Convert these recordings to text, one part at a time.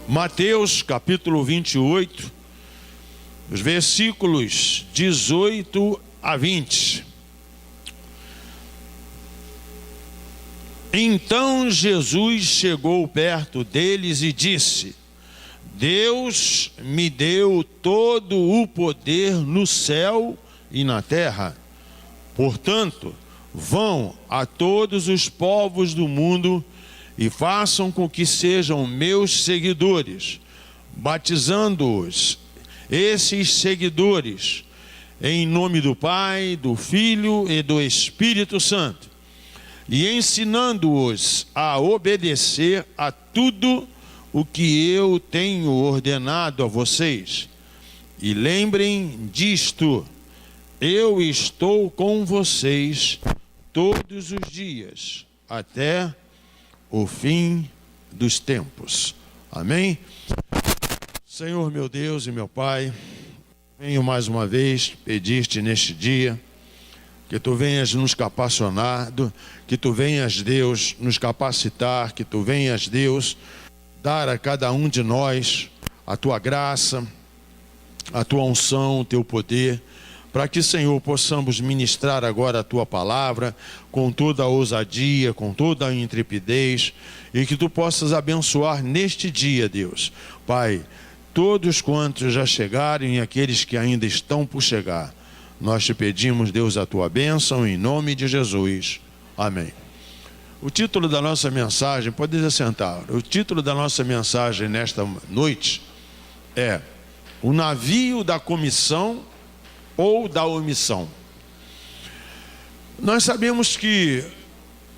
Mateus capítulo 28, os versículos 18 a 20. Então Jesus chegou perto deles e disse: Deus me deu todo o poder no céu e na terra. Portanto, vão a todos os povos do mundo e façam com que sejam meus seguidores, batizando-os, esses seguidores, em nome do Pai, do Filho e do Espírito Santo, e ensinando-os a obedecer a tudo o que eu tenho ordenado a vocês. E lembrem disto: eu estou com vocês todos os dias, até o fim dos tempos. Amém? Senhor meu Deus e meu Pai, venho mais uma vez pedir-te neste dia que tu venhas nos capacitar, que tu venhas, Deus, nos capacitar, que tu venhas, Deus, dar a cada um de nós a tua graça, a tua unção, o teu poder, para que, Senhor, possamos ministrar agora a tua palavra com toda a ousadia, com toda a intrepidez, e que tu possas abençoar neste dia, Deus. Pai, todos quantos já chegaram e aqueles que ainda estão por chegar, nós te pedimos, Deus, a tua bênção em nome de Jesus. Amém. O título da nossa mensagem, pode se sentar, o título da nossa mensagem nesta noite é: o navio da comissão ou da omissão. Nós sabemos que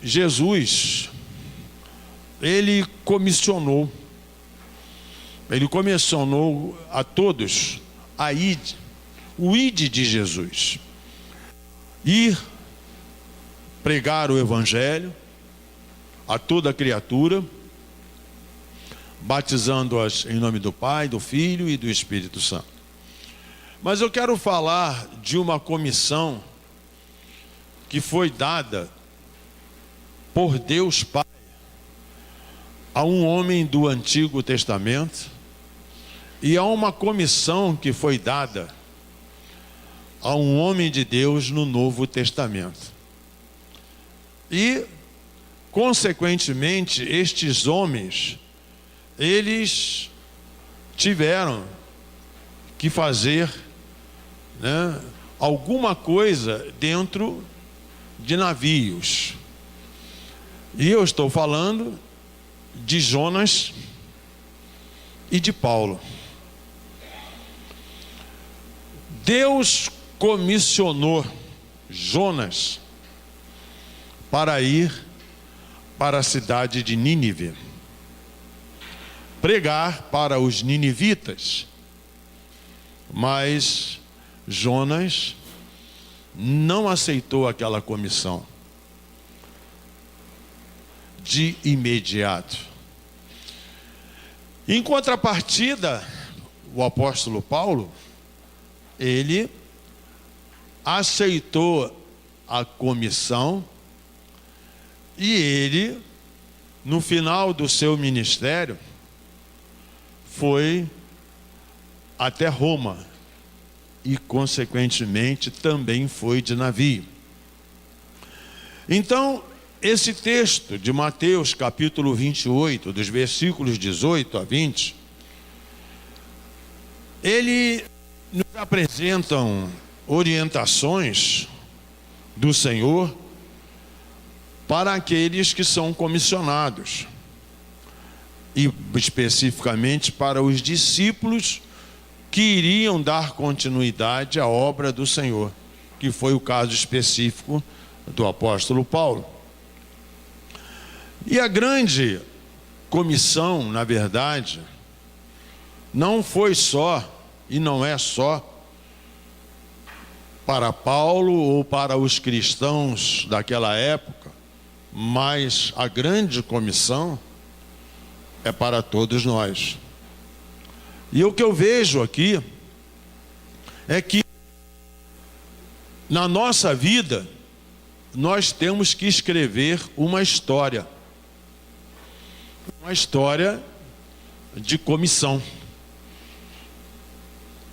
Jesus, ele comissionou a todos a ir, o ide de Jesus, ir pregar o evangelho a toda criatura, batizando-as em nome do Pai, do Filho e do Espírito Santo. Mas eu quero falar de uma comissão que foi dada por Deus Pai a um homem do Antigo Testamento e a uma comissão que foi dada a um homem de Deus no Novo Testamento. E, consequentemente, estes homens, eles tiveram que fazer, alguma coisa dentro de navios. E eu estou falando de Jonas e de Paulo. Deus comissionou Jonas para ir para a cidade de Nínive, pregar para os ninivitas. Mas Jonas não aceitou aquela comissão de imediato. Em contrapartida, o apóstolo Paulo, ele aceitou a comissão e ele, no final do seu ministério, foi até Roma e, consequentemente, também foi de navio. Então, esse texto de Mateus capítulo 28, dos versículos 18 a 20, ele nos apresentam orientações do Senhor para aqueles que são comissionados, e especificamente para os discípulos que iriam dar continuidade à obra do Senhor, que foi o caso específico do apóstolo Paulo. E a grande comissão, na verdade, não foi só e não é só para Paulo ou para os cristãos daquela época, mas a grande comissão é para todos nós. E o que eu vejo aqui é que na nossa vida nós temos que escrever uma história de comissão.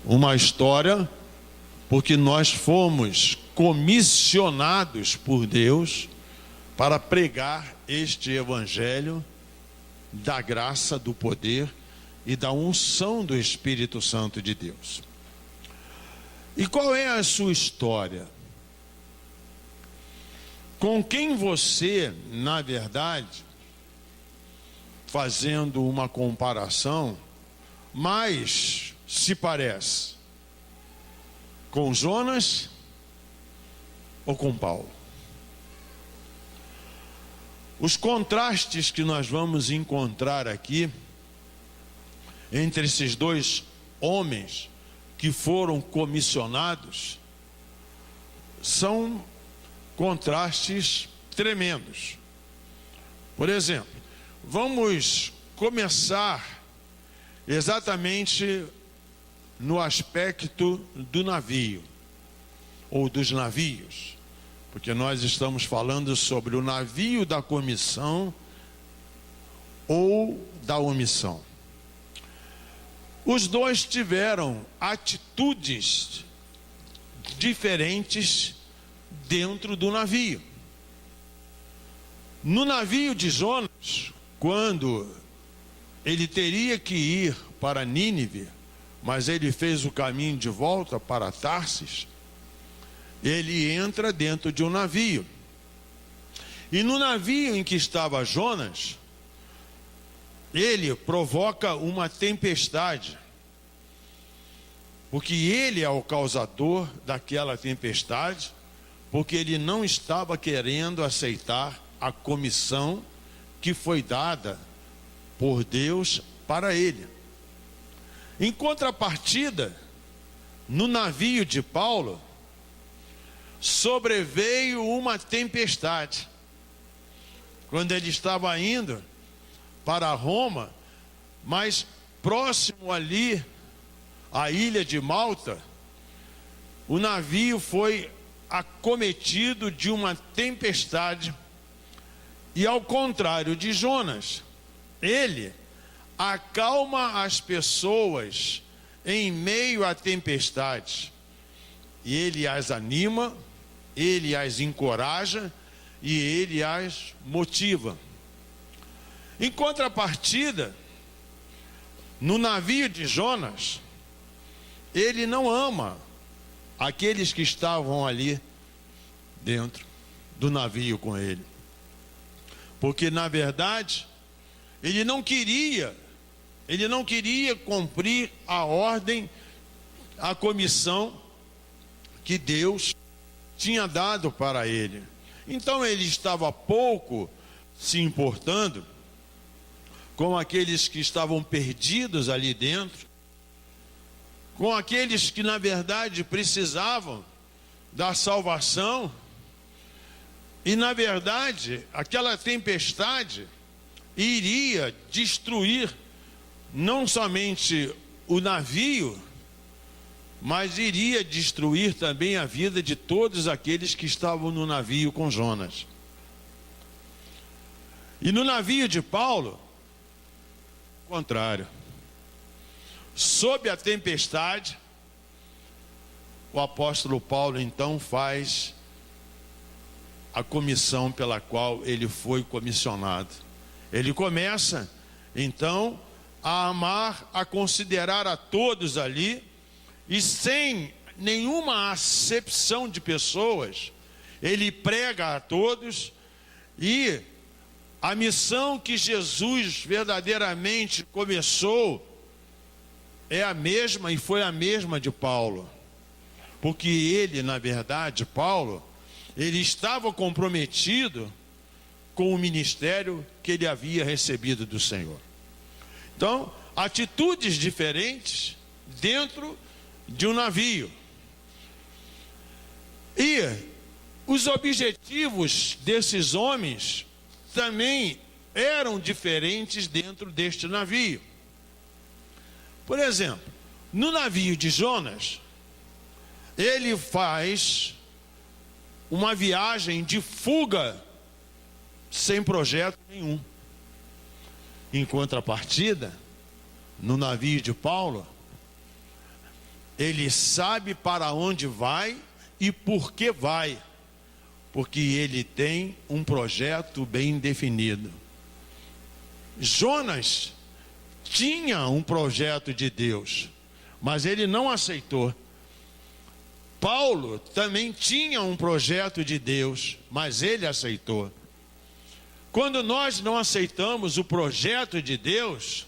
Uma história porque nós fomos comissionados por Deus para pregar este evangelho da graça, do poder e da unção do Espírito Santo de Deus. E qual é a sua história? Com quem você, na verdade, fazendo uma comparação, mais se parece? Com Jonas ou com Paulo? Os contrastes que nós vamos encontrar aqui entre esses dois homens que foram comissionados são contrastes tremendos. Por exemplo, vamos começar exatamente no aspecto do navio, ou dos navios, porque nós estamos falando sobre o navio da comissão ou da omissão. Os dois tiveram atitudes diferentes dentro do navio. No navio de Jonas, quando ele teria que ir para Nínive, mas ele fez o caminho de volta para Tarsis, ele entra dentro de um navio. E no navio em que estava Jonas, ele provoca uma tempestade, porque ele é o causador daquela tempestade, porque ele não estava querendo aceitar a comissão que foi dada por Deus para ele. Em contrapartida, no navio de Paulo, sobreveio uma tempestade. Quando ele estava indo para Roma, mas próximo ali à ilha de Malta, o navio foi acometido de uma tempestade. E ao contrário de Jonas, ele acalma as pessoas em meio à tempestade. E ele as anima, ele as encoraja e ele as motiva. Em contrapartida, no navio de Jonas, ele não ama aqueles que estavam ali dentro do navio com ele. Porque, na verdade, ele não queria cumprir a ordem, a comissão que Deus tinha dado para ele. Então ele estava pouco se importando com aqueles que estavam perdidos ali dentro, com aqueles que na verdade precisavam da salvação. E na verdade aquela tempestade iria destruir não somente o navio, mas iria destruir também a vida de todos aqueles que estavam no navio com Jonas. E no navio de Paulo, o contrário. Sob a tempestade, o apóstolo Paulo então faz a comissão pela qual ele foi comissionado. Ele começa então a amar, a considerar a todos ali, e sem nenhuma acepção de pessoas, ele prega a todos. E a missão que Jesus verdadeiramente começou é a mesma, e foi a mesma de Paulo, porque ele, na verdade, Paulo, ele estava comprometido com o ministério que ele havia recebido do Senhor. Então, atitudes diferentes dentro de um navio. E os objetivos desses homens também eram diferentes dentro deste navio. Por exemplo, no navio de Jonas, ele faz uma viagem de fuga sem projeto nenhum. Em contrapartida, no navio de Paulo, ele sabe para onde vai e por que vai, porque ele tem um projeto bem definido. Jonas tinha um projeto de Deus, mas ele não aceitou. Paulo também tinha um projeto de Deus, mas ele aceitou. Quando nós não aceitamos o projeto de Deus,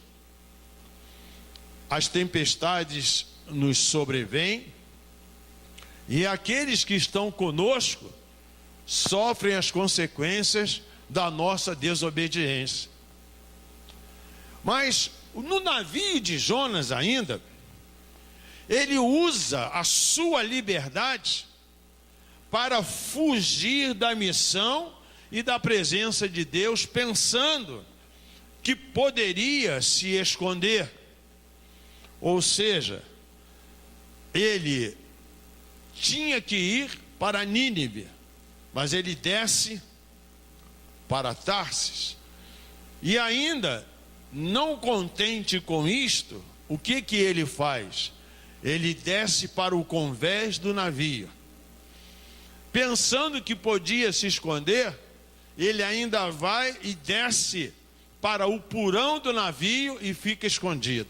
as tempestades nos sobrevêm e aqueles que estão conosco sofrem as consequências da nossa desobediência. Mas no navio de Jonas ainda, ele usa a sua liberdade para fugir da missão e da presença de Deus, pensando que poderia se esconder. Ou seja, ele tinha que ir para Nínive, mas ele desce para Tarsis. E ainda, não contente com isto, o que ele faz? Ele desce para o convés do navio. Pensando que podia se esconder, ele ainda vai e desce para o porão do navio e fica escondido.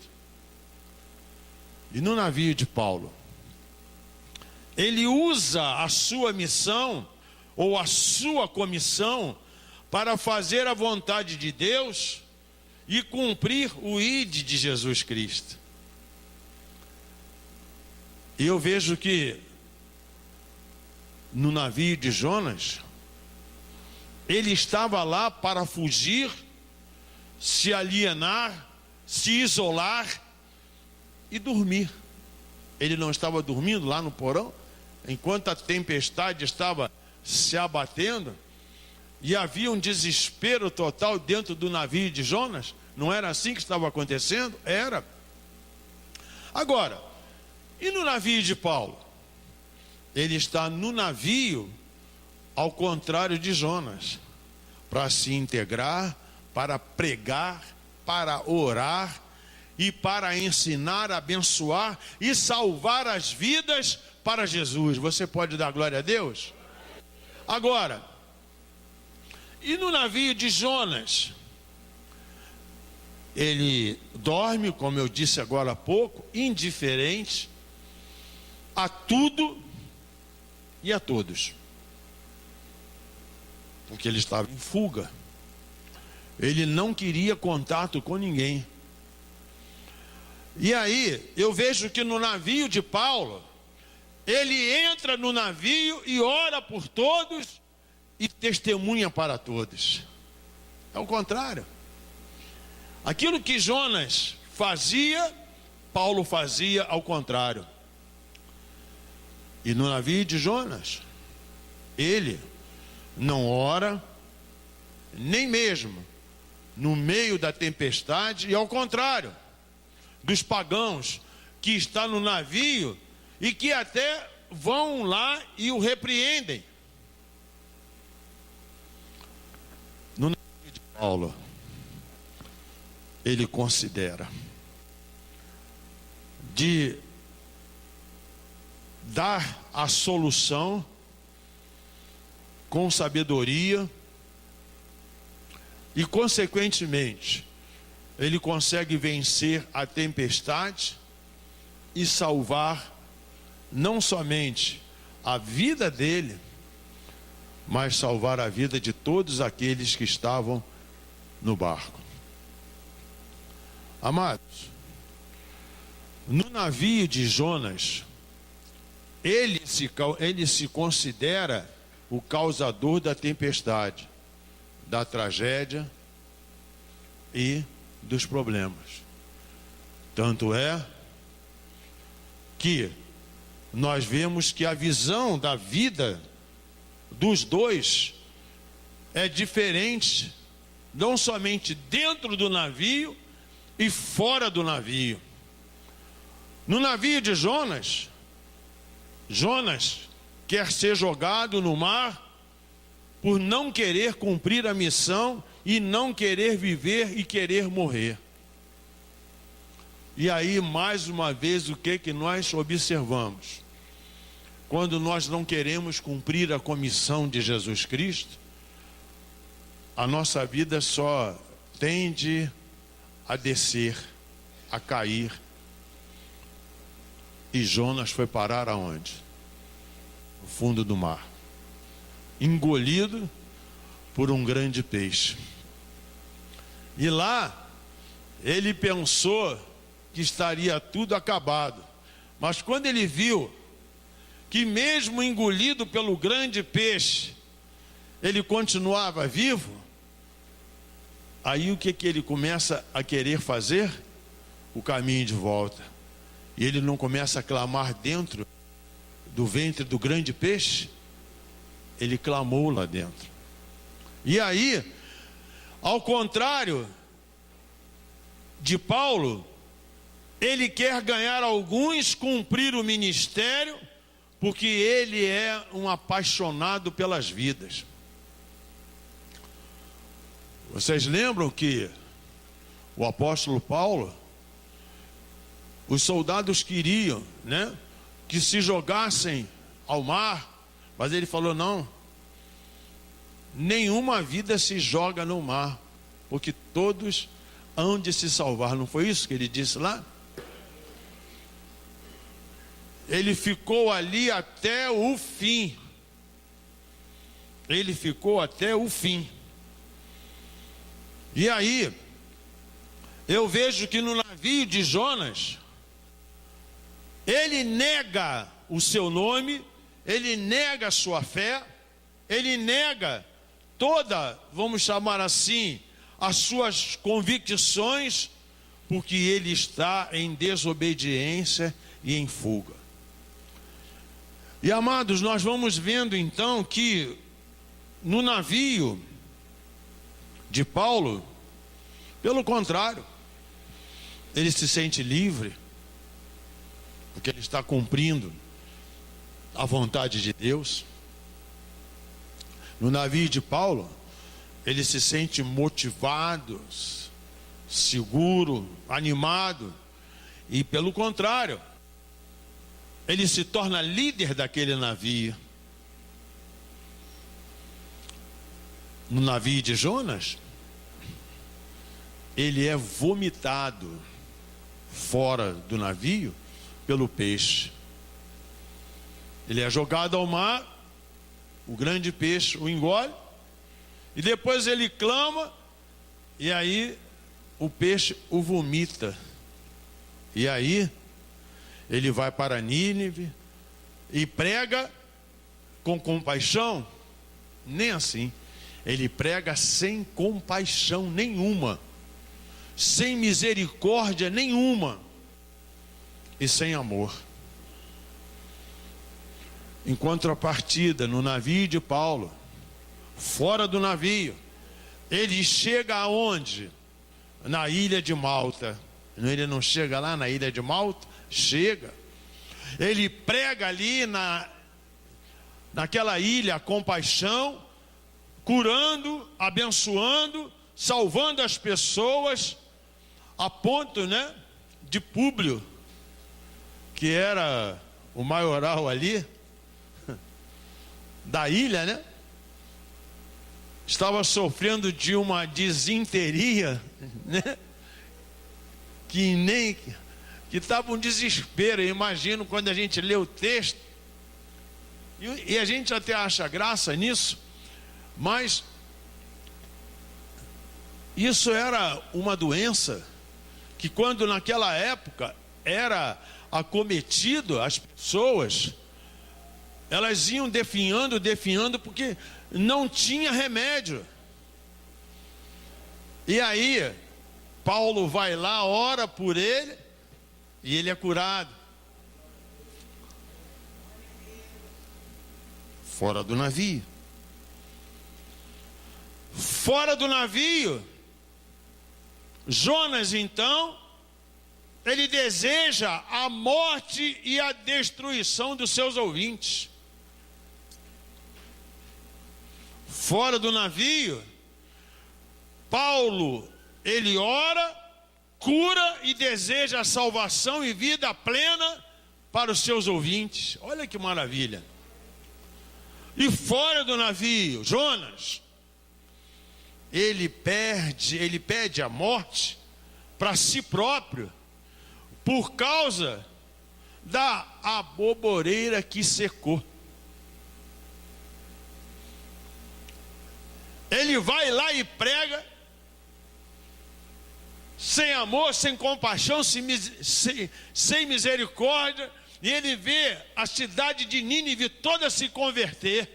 E no navio de Paulo, ele usa a sua missão ou a sua comissão para fazer a vontade de Deus e cumprir o ID de Jesus Cristo. E eu vejo que no navio de Jonas, ele estava lá para fugir, se alienar, se isolar e dormir. Ele não estava dormindo lá no porão, enquanto a tempestade estava se abatendo, e havia um desespero total dentro do navio de Jonas. Não era assim que estava acontecendo? Era. Agora, e no navio de Paulo? Ele está no navio, ao contrário de Jonas, para se integrar, para pregar, para orar e para ensinar, abençoar e salvar as vidas para Jesus. Você pode dar glória a Deus? Agora, e no navio de Jonas? Ele dorme, como eu disse agora há pouco, indiferente a tudo e a todos, porque ele estava em fuga. Ele não queria contato com ninguém. E aí eu vejo que no navio de Paulo, ele entra no navio e ora por todos e testemunha para todos. É o contrário. Aquilo que Jonas fazia, Paulo fazia ao contrário. E no navio de Jonas, ele não ora, nem mesmo no meio da tempestade, e ao contrário dos pagãos que estão no navio e que até vão lá e o repreendem. No navio de Paulo, ele considera de dar a solução com sabedoria e, consequentemente, ele consegue vencer a tempestade e salvar não somente a vida dele, mas salvar a vida de todos aqueles que estavam no barco. Amados, no navio de Jonas, ele se considera o causador da tempestade, da tragédia e dos problemas. Tanto é que nós vemos que a visão da vida dos dois é diferente, não somente dentro do navio e fora do navio. No navio de Jonas, Jonas quer ser jogado no mar por não querer cumprir a missão e não querer viver e querer morrer. E aí, mais uma vez, o que nós observamos? Quando nós não queremos cumprir a comissão de Jesus Cristo, a nossa vida só tende a descer, a cair. E Jonas foi parar aonde? No fundo do mar, engolido por um grande peixe. E lá ele pensou que estaria tudo acabado, mas quando ele viu que mesmo engolido pelo grande peixe, ele continuava vivo, aí o que ele começa a querer fazer? O caminho de volta. E ele não começa a clamar dentro do ventre do grande peixe? Ele clamou lá dentro. E aí, ao contrário de Paulo, ele quer ganhar alguns, cumprir o ministério, porque ele é um apaixonado pelas vidas. Vocês lembram que o apóstolo Paulo, os soldados queriam, que se jogassem ao mar, mas ele falou: não, nenhuma vida se joga no mar, porque todos hão de se salvar. Não foi isso que ele disse lá? Ele ficou ali até o fim. Ele ficou até o fim. E aí, eu vejo que no navio de Jonas, ele nega o seu nome, ele nega a sua fé, ele nega toda, vamos chamar assim, as suas convicções, porque ele está em desobediência e em fuga. E amados, nós vamos vendo então que no navio de Paulo, pelo contrário, ele se sente livre, porque ele está cumprindo a vontade de Deus. No navio de Paulo, ele se sente motivado, seguro, animado, e pelo contrário, ele se torna líder daquele navio. No navio de Jonas, ele é vomitado fora do navio pelo peixe. Ele é jogado ao mar, o grande peixe o engole, e depois ele clama, e aí o peixe o vomita. E aí ele vai para Nínive e prega com compaixão? Nem assim. Ele prega sem compaixão nenhuma, sem misericórdia nenhuma e sem amor. Em contrapartida, no navio de Paulo, fora do navio, ele chega aonde? Na ilha de Malta. Ele não chega lá na ilha de Malta? Chega. Ele prega ali naquela ilha a compaixão, curando, abençoando, salvando as pessoas, a ponto, de Públio, que era o maioral ali da ilha, estava sofrendo de uma disenteria, que estava um desespero. Eu imagino quando a gente lê o texto, e a gente até acha graça nisso, mas isso era uma doença que, quando naquela época era acometido, as pessoas, elas iam definhando, porque não tinha remédio. E aí Paulo vai lá, ora por ele, e ele é curado. Fora do navio. Fora do navio, Jonas então, ele deseja a morte e a destruição dos seus ouvintes. Fora do navio, Paulo, ele ora, cura e deseja salvação e vida plena para os seus ouvintes. Olha que maravilha. E fora do navio, Jonas, ele pede a morte para si próprio por causa da aboboreira que secou. Ele vai lá e prega sem amor, sem compaixão, sem misericórdia, e ele vê a cidade de Nínive toda se converter.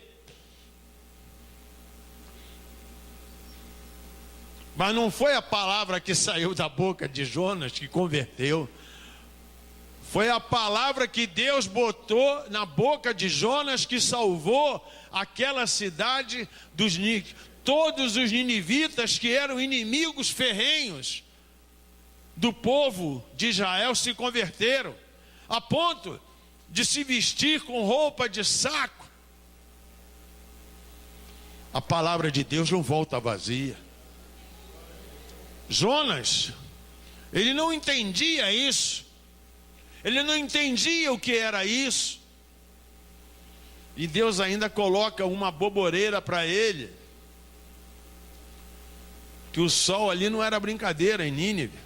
Mas não foi a palavra que saiu da boca de Jonas que converteu. Foi a palavra que Deus botou na boca de Jonas que salvou aquela cidade dos todos os ninivitas que eram inimigos ferrenhos do povo de Israel se converteram, a ponto de se vestir com roupa de saco. A palavra de Deus não volta vazia. Jonas, ele não entendia isso, ele não entendia o que era isso, e Deus ainda coloca uma aboboreira para ele, que o sol ali não era brincadeira em Nínive,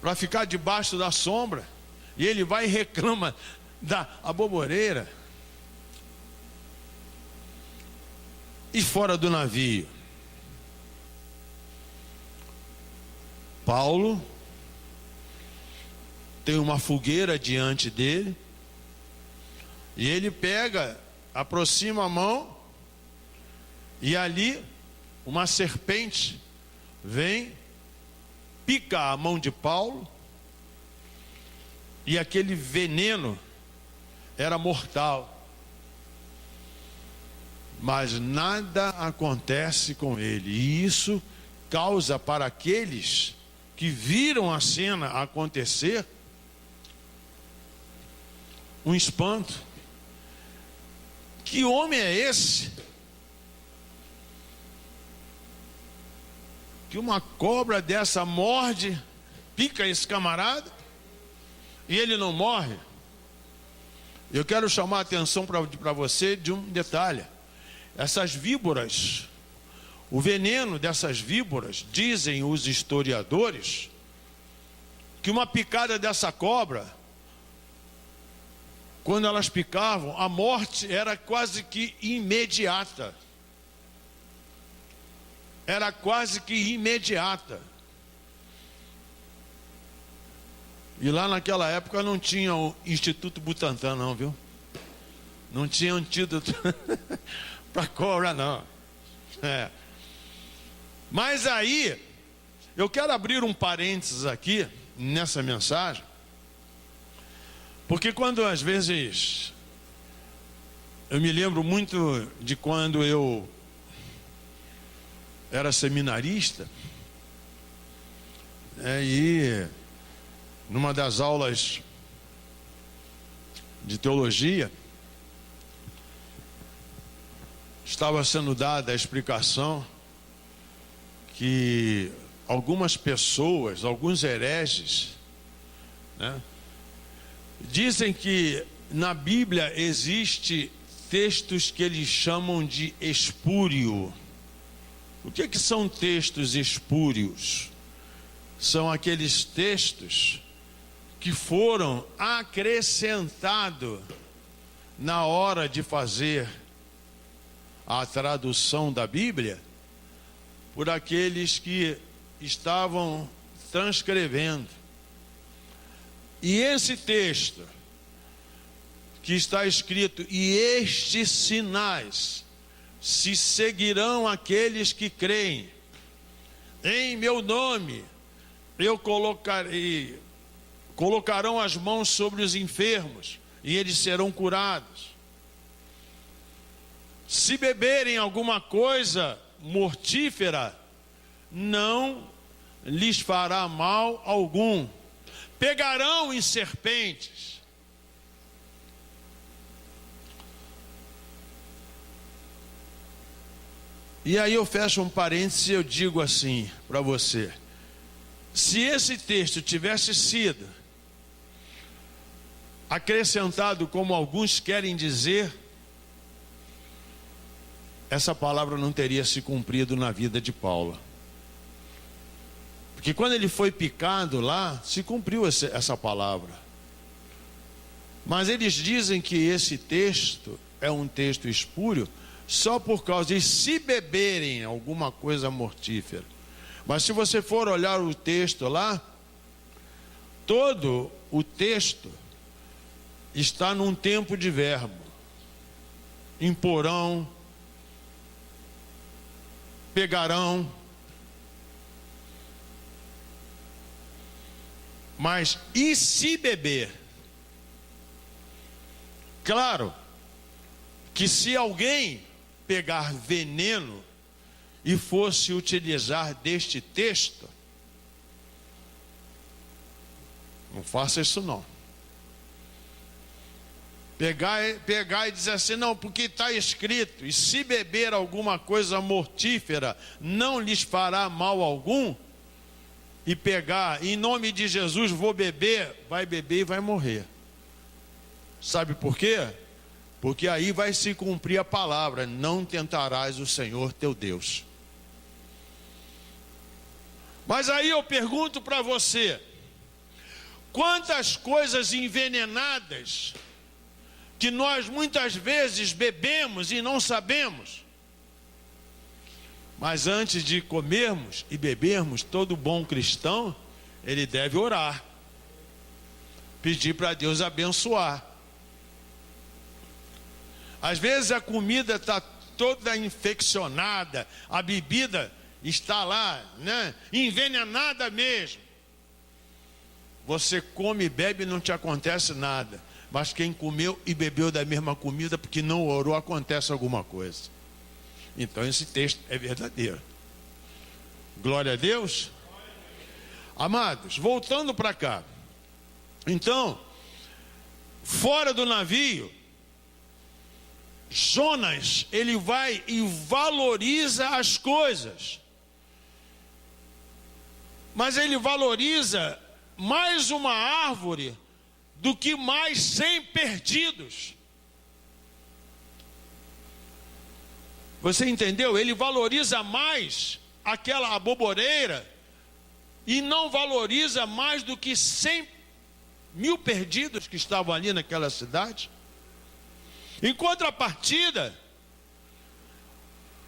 para ficar debaixo da sombra, e ele vai e reclama da aboboreira. E fora do navio, Paulo tem uma fogueira diante dele, e ele aproxima a mão, e ali uma serpente vem, pica a mão de Paulo, e aquele veneno era mortal, mas nada acontece com ele, e isso causa para aqueles que viram a cena acontecer um espanto. Que homem é esse? Que uma cobra dessa morde, pica esse camarada e ele não morre? Eu quero chamar a atenção para você de um detalhe. Essas víboras, o veneno dessas víboras, dizem os historiadores, que uma picada dessa cobra, quando elas picavam, a morte era quase que imediata. Era quase que imediata. E lá naquela época não tinha o Instituto Butantan não, viu? Não tinha antídoto para cobra não. Mas aí, eu quero abrir um parênteses aqui, nessa mensagem, porque quando às vezes, eu me lembro muito de quando eu era seminarista, e numa das aulas de teologia, estava sendo dada a explicação que algumas pessoas, alguns hereges, dizem que na Bíblia existe textos que eles chamam de espúrio. O que são textos espúrios? São aqueles textos que foram acrescentados na hora de fazer a tradução da Bíblia por aqueles que estavam transcrevendo. E esse texto que está escrito: e estes sinais se seguirão aqueles que creem, em meu nome colocarão as mãos sobre os enfermos e eles serão curados. Se beberem alguma coisa mortífera, não lhes fará mal algum. Pegarão em serpentes. E aí eu fecho um parênteses e eu digo assim para você: Se esse texto tivesse sido acrescentado, como alguns querem dizer, essa palavra não teria se cumprido na vida de Paulo. Porque quando ele foi picado lá, se cumpriu essa palavra. Mas eles dizem que esse texto é um texto espúrio só por causa de se beberem alguma coisa mortífera. Mas se você for olhar o texto lá, todo o texto está num tempo de verbo. Imporão, pegarão. Mas e se beber? Claro que se alguém pegar veneno e fosse utilizar deste texto, não faça isso não. Pegar e dizer assim, não, porque está escrito, e se beber alguma coisa mortífera, não lhes fará mal algum, e pegar, em nome de Jesus, vou beber, vai beber e vai morrer. Sabe por quê? Porque aí vai se cumprir a palavra, não tentarás o Senhor teu Deus. Mas aí eu pergunto para você, quantas coisas envenenadas que nós muitas vezes bebemos e não sabemos? Mas antes de comermos e bebermos, todo bom cristão, ele deve orar, pedir para Deus abençoar. Às vezes a comida está toda infeccionada, a bebida está lá, né, envenenada mesmo. Você come e bebe e não te acontece nada. Mas quem comeu e bebeu da mesma comida porque não orou, acontece alguma coisa. Então esse texto é verdadeiro. Glória a Deus. Amados, voltando para cá. Então, fora do navio, Jonas, ele vai e valoriza as coisas. Mas ele valoriza mais uma árvore do que mais 100 perdidos. Você entendeu? Ele valoriza mais aquela aboboreira e não valoriza mais do que 100.000 perdidos que estavam ali naquela cidade. Em contrapartida,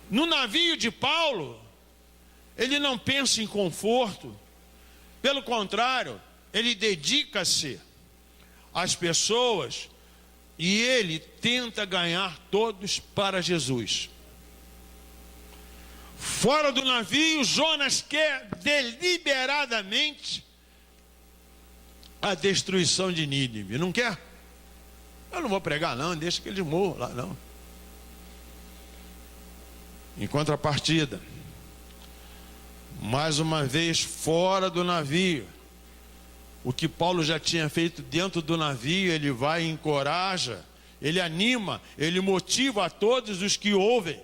no navio de Paulo, ele não pensa em conforto, pelo contrário, ele dedica-se às pessoas e ele tenta ganhar todos para Jesus. Fora do navio, Jonas quer deliberadamente a destruição de Nínive, não quer? Eu não vou pregar não, deixa que eles morram lá não. Em contrapartida, mais uma vez fora do navio, o que Paulo já tinha feito dentro do navio, ele vai e encoraja, ele anima, ele motiva a todos os que ouvem.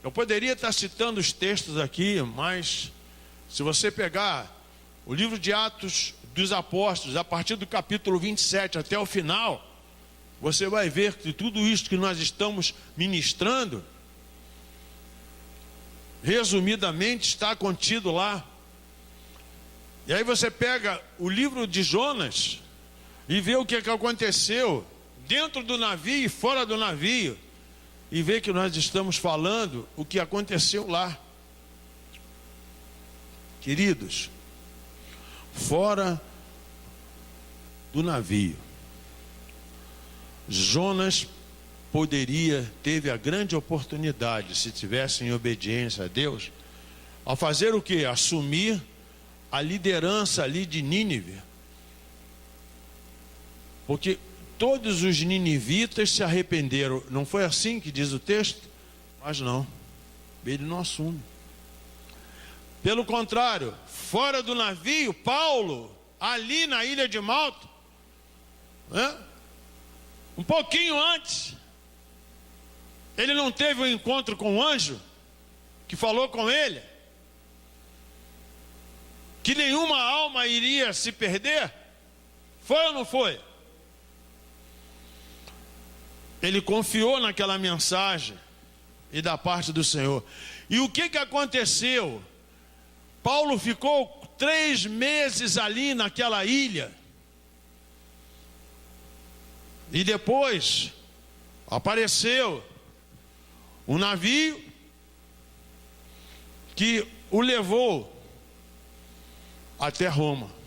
Eu poderia estar citando os textos aqui, mas se você pegar o livro de Atos dos Apóstolos, a partir do capítulo 27 até o final, você vai ver que tudo isso que nós estamos ministrando, resumidamente, está contido lá. E aí você pega o livro de Jonas e vê o que aconteceu dentro do navio e fora do navio, e vê que nós estamos falando o que aconteceu lá. Queridos, fora do navio, Jonas teve a grande oportunidade, se tivesse em obediência a Deus, a fazer o quê? Assumir a liderança ali de Nínive. Porque todos os ninivitas se arrependeram. Não foi assim que diz o texto? Mas não, ele não assume. Pelo contrário, fora do navio, Paulo, ali na ilha de Malta, né? Um pouquinho antes, ele não teve um encontro com o anjo que falou com ele. que nenhuma alma iria se perder? Foi ou não foi? Ele confiou naquela mensagem e da parte do Senhor. E o que aconteceu? Paulo ficou 3 meses ali naquela ilha. E depois apareceu um navio que o levou até Roma.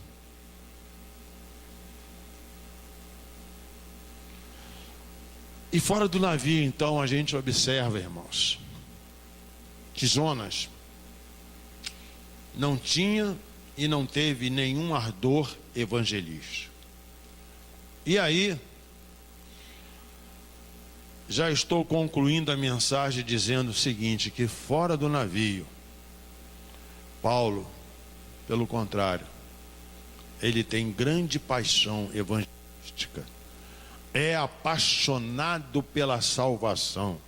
E fora do navio, então, a gente observa, irmãos, que Jonas não tinha e não teve nenhum ardor evangelístico. E aí, já estou concluindo a mensagem dizendo o seguinte, que fora do navio, Paulo, pelo contrário, ele tem grande paixão evangelística. É apaixonado pela salvação.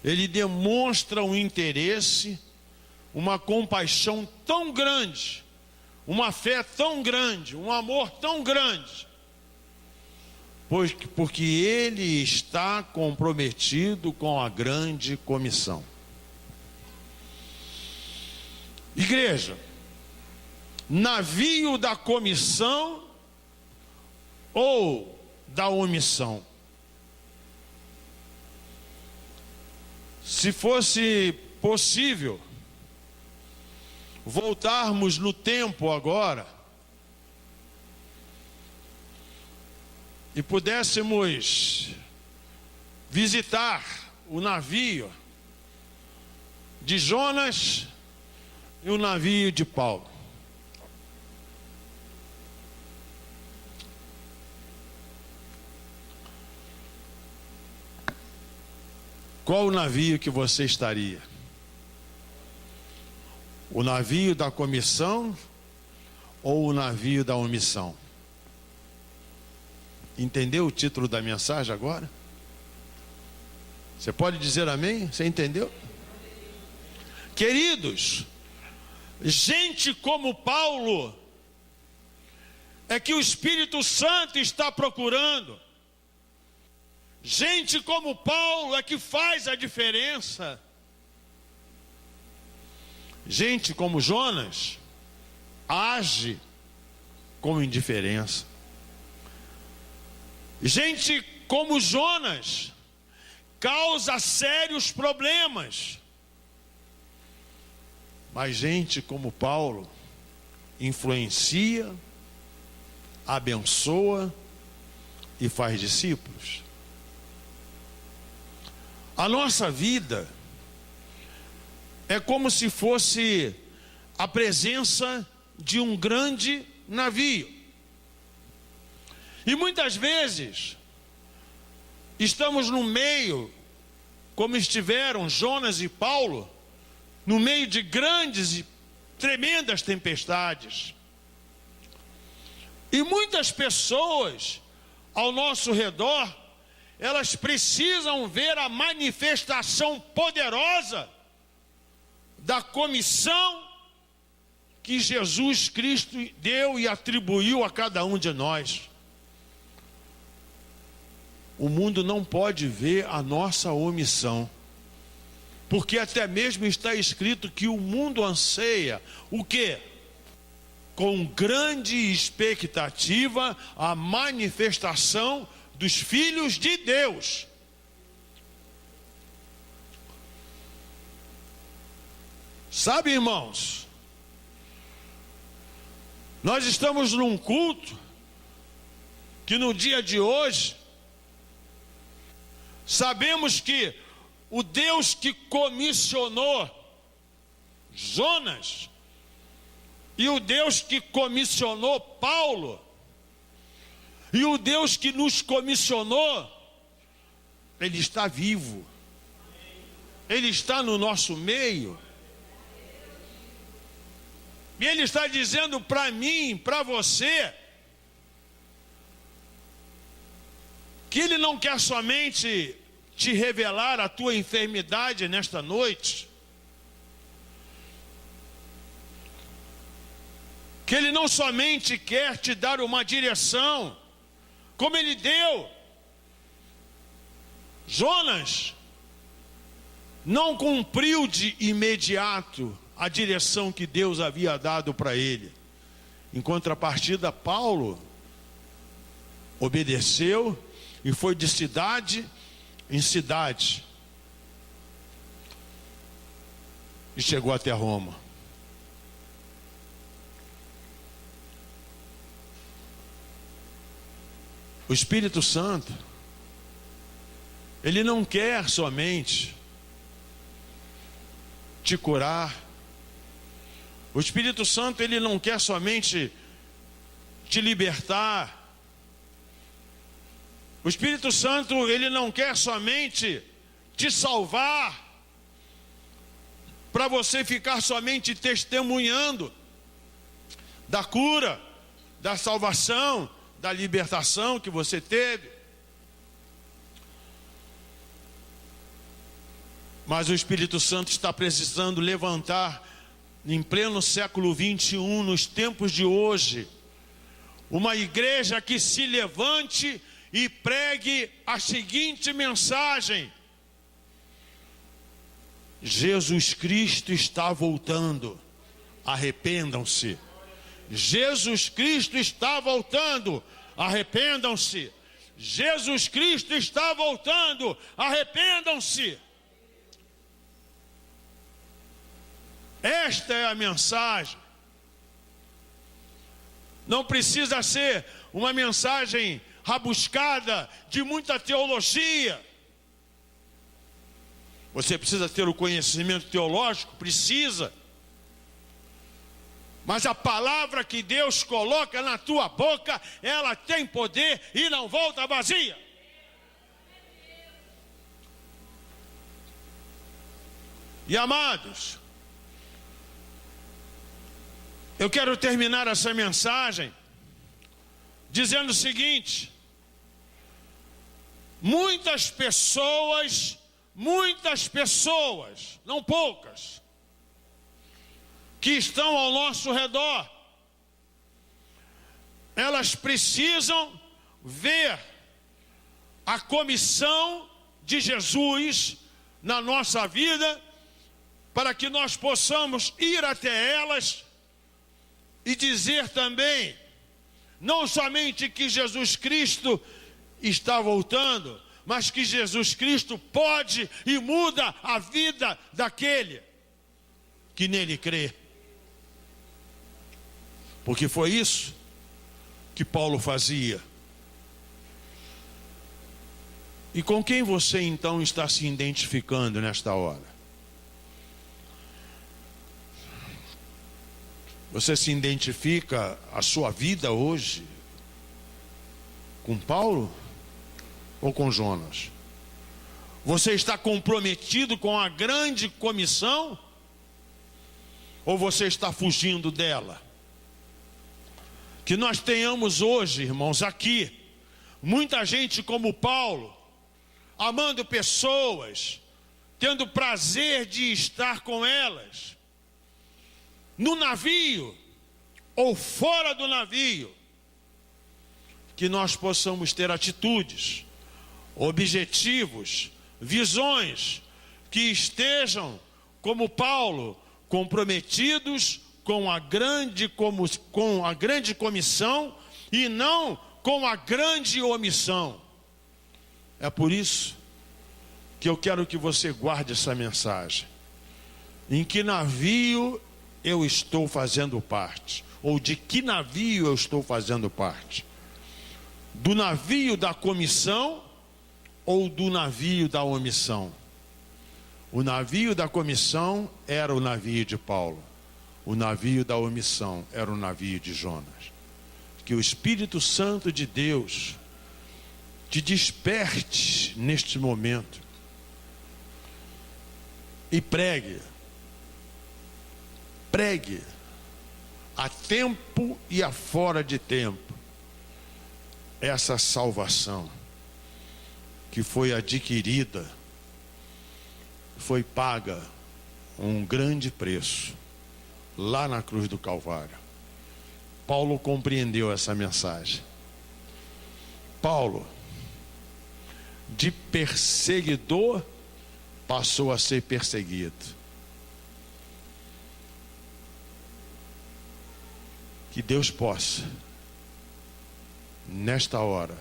Ele demonstra um interesse, uma compaixão tão grande, uma fé tão grande, um amor tão grande, porque ele está comprometido com a grande comissão. Igreja, navio da comissão ou da omissão? Se fosse possível voltarmos no tempo agora e pudéssemos visitar o navio de Jonas e o navio de Paulo. Qual o navio que você estaria? O navio da comissão ou o navio da omissão? Entendeu o título da mensagem agora? Você pode dizer amém? Você entendeu? Queridos, gente como Paulo é que o Espírito Santo está procurando. Gente como Paulo é que faz a diferença. Gente como Jonas age com indiferença. Gente como Jonas causa sérios problemas. Mas gente como Paulo influencia, abençoa e faz discípulos. A nossa vida é como se fosse a presença de um grande navio. E muitas vezes estamos no meio, como estiveram Jonas e Paulo, no meio de grandes e tremendas tempestades. E muitas pessoas ao nosso redor, elas precisam ver a manifestação poderosa da comissão que Jesus Cristo deu e atribuiu a cada um de nós. O mundo não pode ver a nossa omissão, porque até mesmo está escrito que o mundo anseia o quê? Com grande expectativa a manifestação dos filhos de Deus. Sabe, irmãos, nós estamos num culto que no dia de hoje sabemos que o Deus que comissionou Jonas e o Deus que comissionou Paulo e o Deus que nos comissionou, Ele está vivo. Ele está no nosso meio. E Ele está dizendo para mim, para você, que Ele não quer somente te revelar a tua enfermidade nesta noite, que Ele não somente quer te dar uma direção, como Ele deu. Jonas não cumpriu de imediato a direção que Deus havia dado para ele. Em contrapartida, Paulo obedeceu e foi de cidade em cidade e chegou até Roma. O Espírito Santo, Ele não quer somente te curar. O Espírito Santo, Ele não quer somente te libertar. O Espírito Santo, Ele não quer somente te salvar, para você ficar somente testemunhando da cura, da salvação, da libertação que você teve. Mas o Espírito Santo está precisando levantar, em pleno século 21, nos tempos de hoje, uma igreja que se levante e pregue a seguinte mensagem: Jesus Cristo está voltando, arrependam-se. Jesus Cristo está voltando, arrependam-se. Jesus Cristo está voltando, arrependam-se. Esta é a mensagem. Não precisa ser uma mensagem rabuscada de muita teologia. Você precisa ter o conhecimento teológico? Precisa. Mas a palavra que Deus coloca na tua boca, ela tem poder e não volta vazia. E amados, eu quero terminar essa mensagem dizendo o seguinte: muitas pessoas, não poucas, que estão ao nosso redor, elas precisam ver a comissão de Jesus na nossa vida, para que nós possamos ir até elas e dizer também, não somente que Jesus Cristo está voltando, mas que Jesus Cristo pode e muda a vida daquele que nele crê. Porque foi isso que Paulo fazia. E com quem você então está se identificando nesta hora? Você se identifica a sua vida hoje com Paulo ou com Jonas? Você está comprometido com a grande comissão ou você está fugindo dela? Que nós tenhamos hoje, irmãos, aqui muita gente como Paulo, amando pessoas, tendo prazer de estar com elas, no navio ou fora do navio. Que nós possamos ter atitudes, objetivos, visões que estejam, como Paulo, comprometidos com a grande comissão e não com a grande omissão. É por isso que eu quero que você guarde essa mensagem. Em que navio eu estou fazendo parte? Ou de que navio eu estou fazendo parte? Do navio da comissão ou do navio da omissão? O navio da comissão era o navio de Paulo. O navio da omissão era o navio de Jonas. Que o Espírito Santo de Deus te desperte neste momento e pregue a tempo e a fora de tempo essa salvação que foi adquirida, foi paga um grande preço lá na cruz do Calvário. Paulo compreendeu essa mensagem. Paulo, de perseguidor, passou a ser perseguido. Que Deus possa, nesta hora,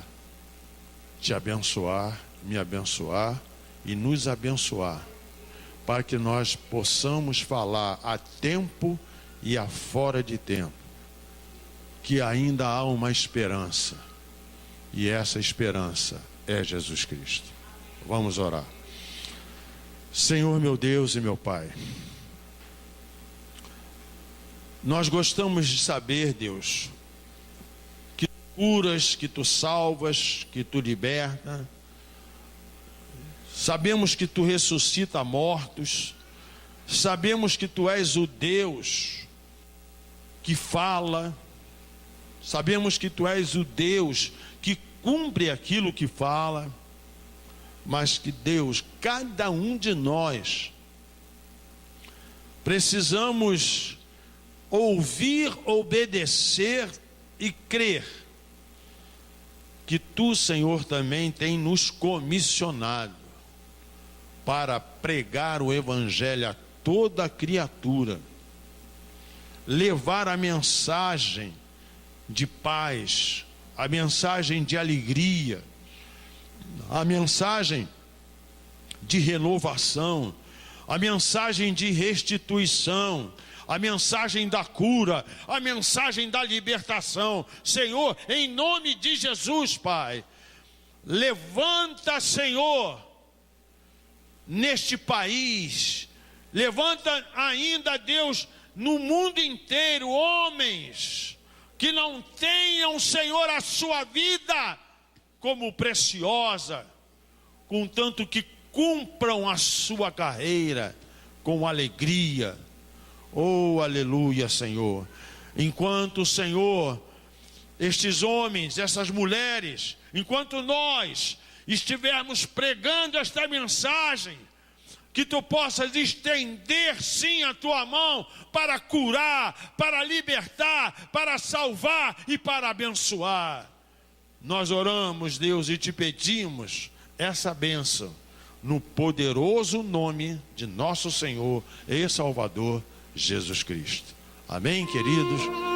te abençoar, me abençoar e nos abençoar, para que nós possamos falar a tempo e a fora de tempo, que ainda há uma esperança, e essa esperança é Jesus Cristo. Vamos orar. Senhor, meu Deus e meu Pai, nós gostamos de saber, Deus, que tu curas, que tu salvas, que tu liberta. Sabemos que tu ressuscita mortos. Sabemos que tu és o Deus que fala. Sabemos que tu és o Deus que cumpre aquilo que fala. Mas que Deus, cada um de nós, precisamos ouvir, obedecer e crer que tu, Senhor, também tem nos comissionado para pregar o Evangelho a toda criatura, levar a mensagem de paz, a mensagem de alegria, a mensagem de renovação, a mensagem de restituição, a mensagem da cura, a mensagem da libertação. Senhor, em nome de Jesus, Pai, levanta, Senhor, neste país, levanta ainda, Deus, no mundo inteiro, homens que não tenham, Senhor, a sua vida como preciosa, contanto que cumpram a sua carreira com alegria. Oh, aleluia, Senhor. Enquanto, Senhor, estes homens, essas mulheres, enquanto nós estivermos pregando esta mensagem, que tu possas estender sim a tua mão para curar, para libertar, para salvar e para abençoar. Nós oramos, Deus, e te pedimos essa bênção no poderoso nome de nosso Senhor e Salvador Jesus Cristo. Amém, queridos?